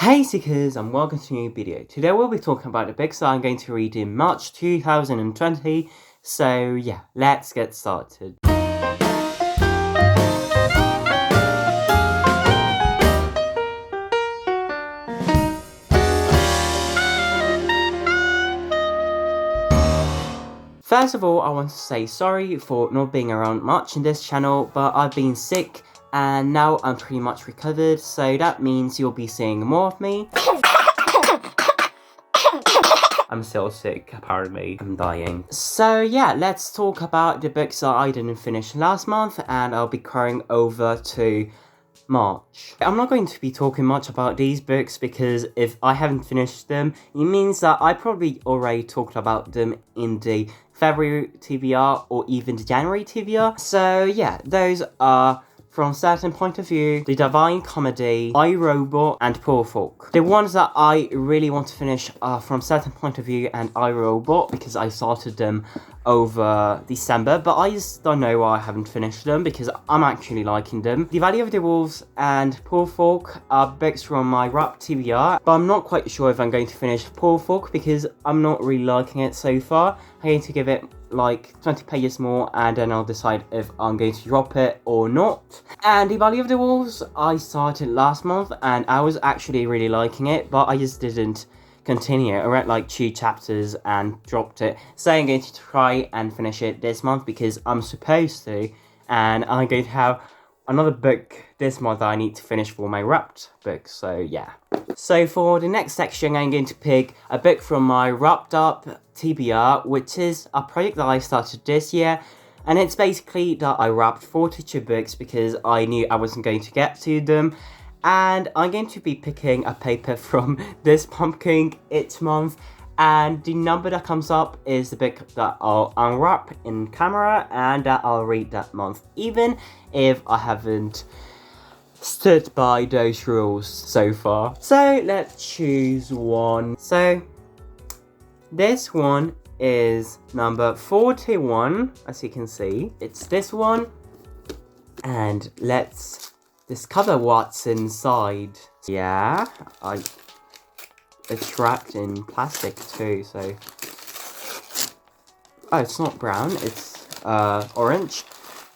Hey Seekers, and welcome to a new video. Today we'll be talking about the books that I'm going to read in March 2020. So yeah, let's get started. First of all, I want to say sorry for not being around much in this channel, but I've been sick and now I'm pretty much recovered, so that means you'll be seeing more of me. I'm still sick, apparently. I'm dying. So yeah, let's talk about the books that I didn't finish last month, and I'll be carrying over to March. I'm not going to be talking much about these books because if I haven't finished them, it means that I probably already talked about them in the February TBR or even the January TBR. So yeah, those are, from a certain point of view, The Divine Comedy, I, Robot, and Poor Folk. The ones that I really want to finish are From a Certain Point of View and I, Robot, because I started them over December, but I just don't know why I haven't finished them because I'm actually liking them. The Valley of the Wolves and Poor Folk are books from my wrap TBR, but I'm not quite sure if I'm going to finish Poor Folk because I'm not really liking it so far. I'm going to give it like 20 pages more and then I'll decide if I'm going to drop it or not. And The Valley of the Wolves I started last month and I was actually really liking it, but I just didn't continue. I read like 2 chapters and dropped it. So I'm going to try and finish it this month because I'm supposed to, and I'm going to have another book this month that I need to finish for my wrapped book. So yeah. So for the next section, I'm going to pick a book from my wrapped up TBR, which is a project that I started this year. And it's basically that I wrapped 42 books because I knew I wasn't going to get to them. And I'm going to be picking a paper from this pumpkin each month. And the number that comes up is the book that I'll unwrap in camera and that I'll read that month, even if I haven't stood by those rules so far. So let's choose one. So this one is number 41, as you can see. It's this one. And let's discover what's inside. Yeah, it's wrapped in plastic too, so... Oh, it's not brown, it's orange.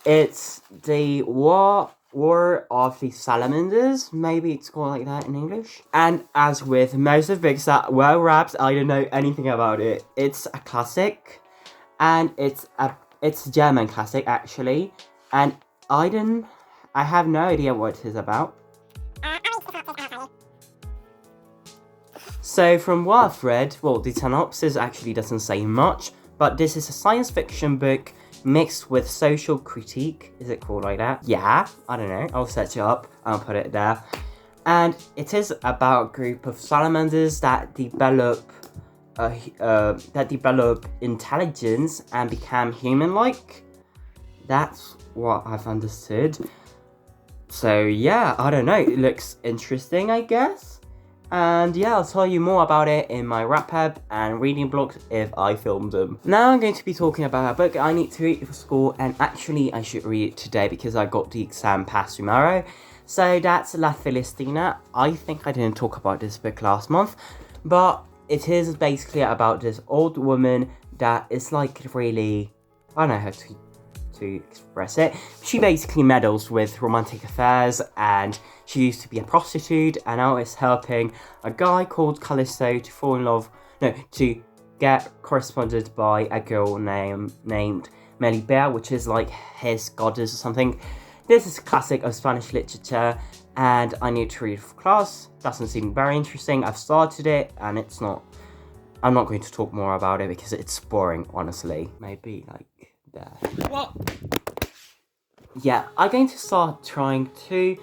It's the War of the Salamanders, maybe it's called like that in English. And as with most of the books that were wrapped, I don't know anything about it. It's a classic, and it's a German classic actually, and I have no idea what it is about. So from what I've read, well, the synopsis actually doesn't say much, but this is a science fiction book mixed with social critique. Is it called like that? Yeah, I don't know. I'll search it up. I'll put it there. And it is about a group of salamanders that develop intelligence and become human-like. That's what I've understood. So yeah, I don't know. It looks interesting, I guess. And yeah, I'll tell you more about it in my wrap-up and reading blogs if I film them. Now I'm going to be talking about a book I need to read for school, and actually I should read it today because I got the exam pass tomorrow. So that's La Filistina. I think I didn't talk about this book last month, but it is basically about this old woman that is like really, I don't know how to express it. She basically meddles with romantic affairs, and she used to be a prostitute and now is helping a guy called Callisto to fall in love, to get corresponded by a girl named Melibea, which is like his goddess or something. This is a classic of Spanish literature and I need to read for class. Doesn't seem very interesting. I've started it and I'm not going to talk more about it because it's boring, honestly. Maybe like there. What? Yeah, I'm going to start trying to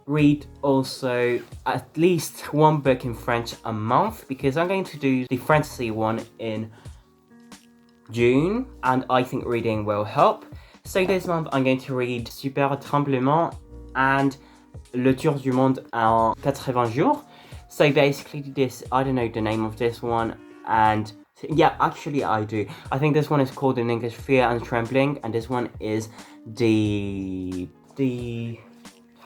read also at least one book in French a month because I'm going to do the fantasy one in June and I think reading will help. So this month I'm going to read Super Tremblement and Le Tour du Monde en 80 jours. So basically this, I don't know the name of this one, and yeah, actually I do. I think this one is called in English Fear and Trembling, and this one is the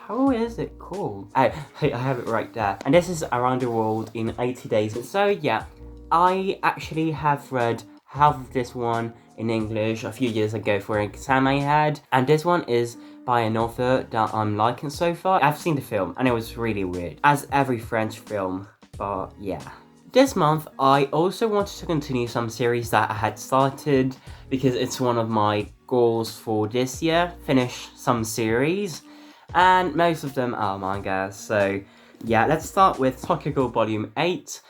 how is it called? I have it right there. And this is Around the World in 80 Days. So yeah, I actually have read half of this one in English a few years ago for an exam I had. And this one is by an author that I'm liking so far. I've seen the film and it was really weird, as every French film, but yeah. This month, I also wanted to continue some series that I had started because it's one of my goals for this year, finish some series, and most of them are manga. So yeah, let's start with Tokyo Ghoul Volume 8.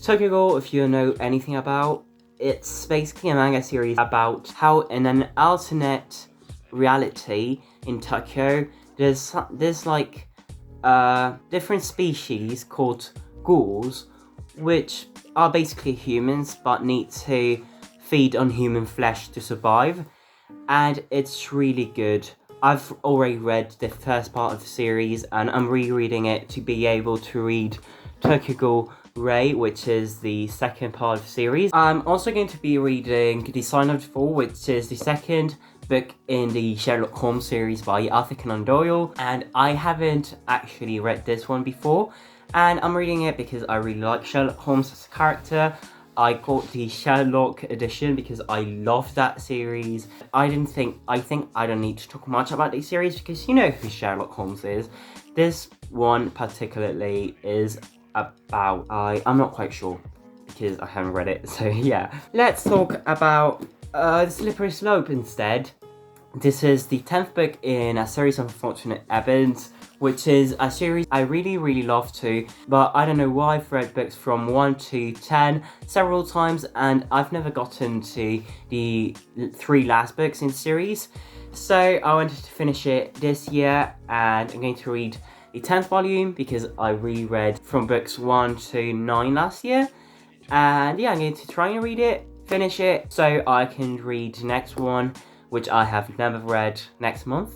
Tokyo Ghoul, if you know anything about, it's basically a manga series about how in an alternate reality in Tokyo, there's like different species called ghouls, which are basically humans but need to feed on human flesh to survive, and it's really good. I've already read the first part of the series and I'm rereading it to be able to read Tokyo Ghoul Ray, which is the second part of the series. I'm also going to be reading The Sign of the Fall, which is the second book in the Sherlock Holmes series by Arthur Conan Doyle, and I haven't actually read this one before. And I'm reading it because I really like Sherlock Holmes as a character. I got the Sherlock edition because I love that series. I think I don't need to talk much about this series because you know who Sherlock Holmes is. This one particularly is about, I'm not quite sure because I haven't read it. So yeah, let's talk about The Slippery Slope instead. This is the 10th book in a series of Unfortunate Events, which is a series I really love too, but I don't know why I've read books from 1 to 10 several times and I've never gotten to the 3 last books in the series. So I wanted to finish it this year and I'm going to read the 10th volume because I reread from books 1 to 9 last year. And yeah, I'm going to try and read it, finish it, so I can read the next one, which I have never read, next month.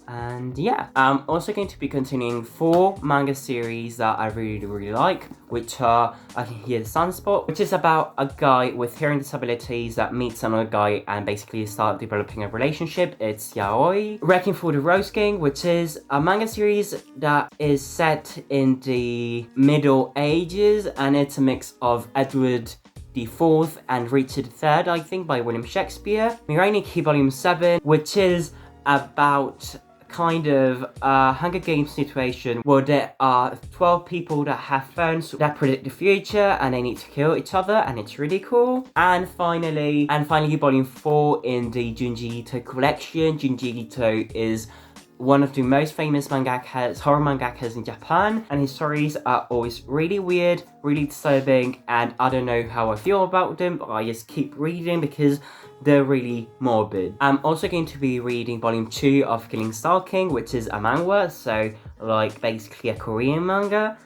And yeah, I'm also going to be continuing 4 manga series that I really like, which are I Can Hear the Sunspot, which is about a guy with hearing disabilities that meets another guy and basically start developing a relationship. It's yaoi. Wrecking for the Rose King, which is a manga series that is set in the Middle Ages, and it's a mix of Edward the Fourth and Richard III, I think, by William Shakespeare. Mirai Nikki Volume 7, which is about kind of a Hunger Games situation where there are 12 people that have phones that predict the future and they need to kill each other, and it's really cool. And finally Volume 4 in the Junji Ito collection. Junji Ito is one of the most famous mangakas, horror mangakas in Japan, and his stories are always really weird, really disturbing, and I don't know how I feel about them, but I just keep reading because they're really morbid. I'm also going to be reading Volume 2 of Killing Stalking, which is a manga, so like basically a Korean manga.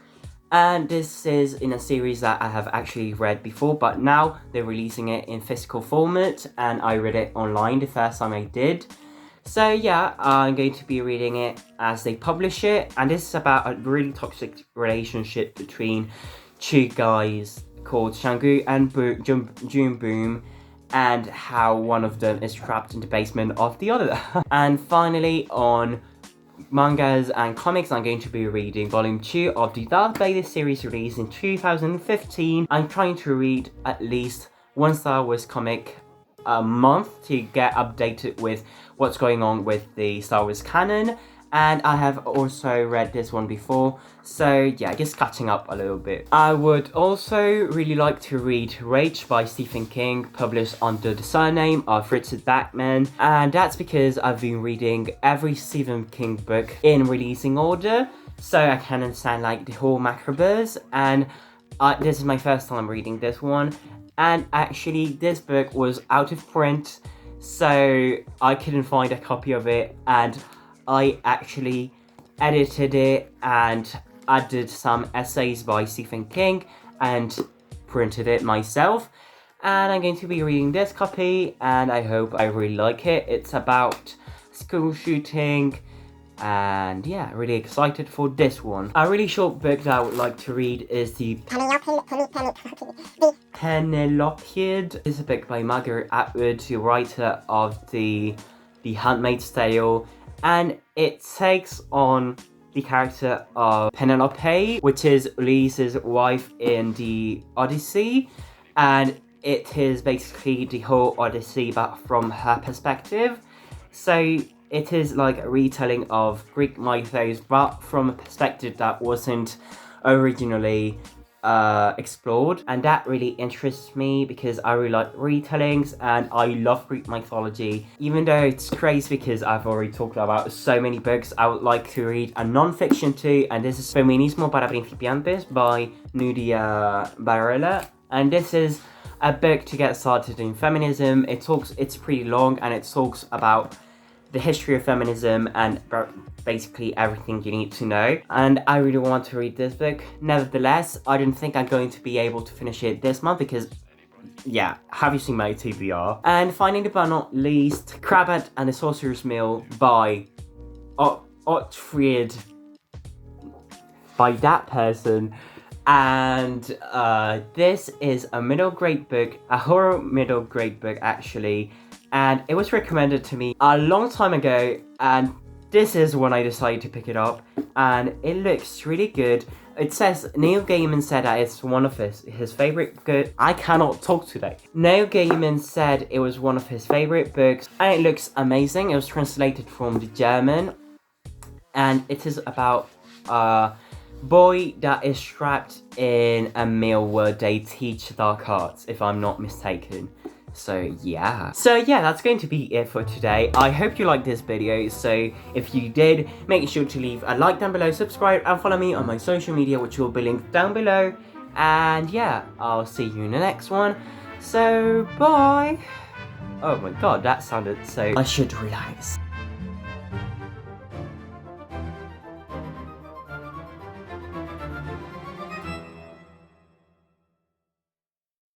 And this is in a series that I have actually read before, but now they're releasing it in physical format, and I read it online the first time I did. So yeah, I'm going to be reading it as they publish it, and this is about a really toxic relationship between 2 guys called Shangu and June Boom, and how one of them is trapped in the basement of the other. And finally, on mangas and comics, I'm going to be reading Volume 2 of the Darth Vader series released in 2015. I'm trying to read at least one Star Wars comic a month to get updated with what's going on with the Star Wars canon, and I have also read this one before, so yeah, just catching up a little bit. I would also really like to read Rage by Stephen King, published under the surname of Richard Bachman, and that's because I've been reading every Stephen King book in releasing order, so I can understand like the whole macrobuzz, and this is my first time reading this one. And actually, this book was out of print, so I couldn't find a copy of it, and I actually edited it and added some essays by Stephen King and printed it myself. And I'm going to be reading this copy, and I hope I really like it. It's about school shooting, and yeah, really excited for this one. A really short book that I would like to read is the Penelopiad. It's a book by Margaret Atwood, the writer of the Handmaid's Tale, and it takes on the character of Penelope, which is Ulysses' wife in the Odyssey, and it is basically the whole Odyssey but from her perspective. So it is like a retelling of Greek mythos but from a perspective that wasn't originally explored, and that really interests me because I really like retellings and I love Greek mythology. Even though it's crazy because I've already talked about so many books, I would like to read a non-fiction too, and this is Feminismo para Principiantes by Nuria Barella, and this is a book to get started in feminism. It's pretty long and it talks about the history of feminism and basically everything you need to know, and I really want to read this book. Nevertheless, I don't think I'm going to be able to finish it this month because, yeah, have you seen my TBR? And finally but not least, Cravat and the Sorcerer's Mill by Otfried, by that person. And this is a middle grade book, a horror middle grade book actually, and it was recommended to me a long time ago, and this is when I decided to pick it up, and it looks really good. It says Neil Gaiman said that it's one of his favorite good. I cannot talk today. Neil Gaiman said it was one of his favorite books, and it looks amazing. It was translated from the German, and it is about a boy that is trapped in a mill where they teach dark arts, if I'm not mistaken. So yeah, that's going to be it for today. I hope you liked this video. So if you did, make sure to leave a like down below, subscribe, and follow me on my social media, which will be linked down below. And yeah, I'll see you in the next one. So bye. Oh my god, that sounded so... I should relax.